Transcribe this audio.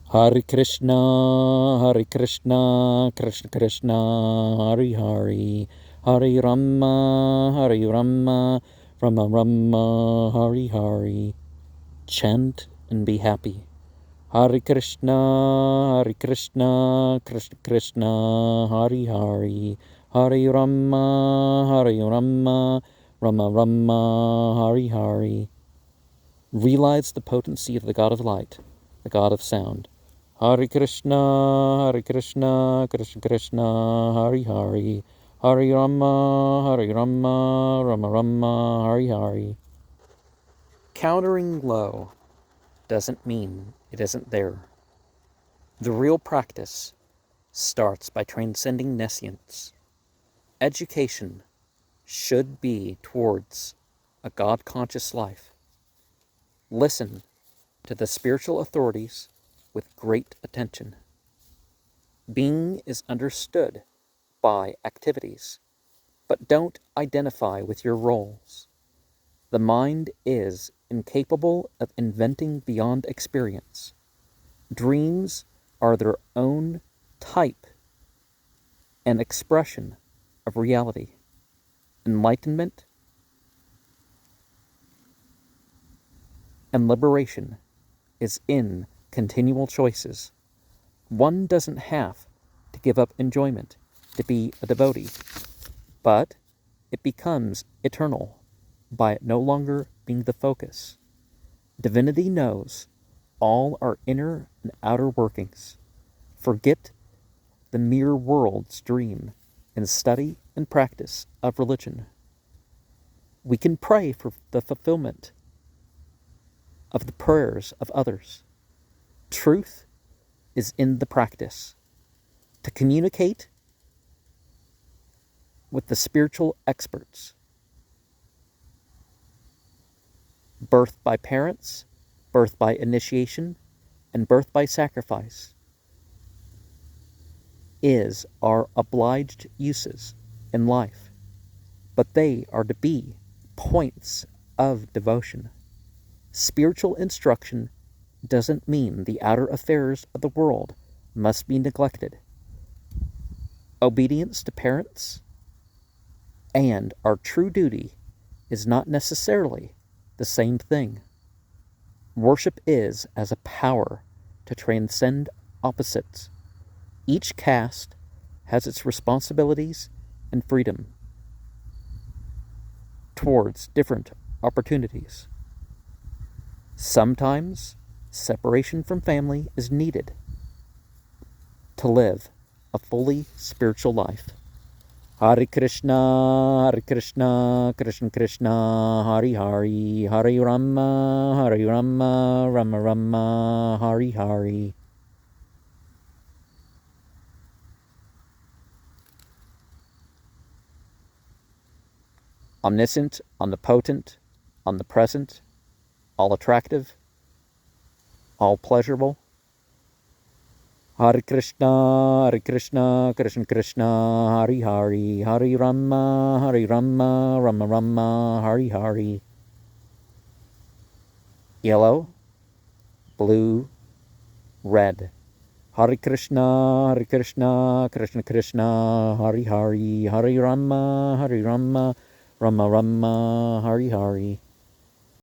Hare Krishna, Krishna Krishna, Hare Hare, Hare Rama, Rama Rama, Hare Hare. Chant and be happy. Hare Krishna, Krishna Krishna, Hare Hare, Hare Rama, Rama Rama, Hare Hare. Realize the potency of the God of Light, the God of Sound. Hare Krishna, Krishna Krishna, Hare Hare, Hare Rama, Rama Rama, Hare Hare. Countering low doesn't mean it isn't there. The real practice starts by transcending nescience. Education should be towards a God-conscious life. Listen to the spiritual authorities with great attention. Being is understood by activities, but don't identify with your roles. The mind is incapable of inventing beyond experience. Dreams are their own type and expression of reality. Enlightenment and liberation is in continual choices. One doesn't have to give up enjoyment to be a devotee, but it becomes eternal by it no longer being the focus. Divinity knows all our inner and outer workings. Forget the mere world's dream and study and practice of religion. We can pray for the fulfillment of the prayers of others. Truth is in the practice. To communicate with the spiritual experts. Birth by parents, birth by initiation, and birth by sacrifice is our obliged uses in life, but they are to be points of devotion. Spiritual instruction doesn't mean the outer affairs of the world must be neglected. Obedience to parents and our true duty is not necessarily the same thing. Worship is as a power to transcend opposites. Each caste has its responsibilities and freedom towards different opportunities. Sometimes separation from family is needed to live a fully spiritual life. Hare Krishna, Krishna Krishna, Hare Hare, Hare Rama, Rama Rama, Hare Hare. Omniscient, omnipotent, omnipresent, all attractive, all pleasurable. Hare Krishna, Krishna Krishna, Hare Hare, Hare Rama, Rama Rama, Hare Hare. Yellow, blue, red. Hare Krishna, Krishna Krishna, Hare Hare, Hare Rama, Rama Rama, Hare Hare.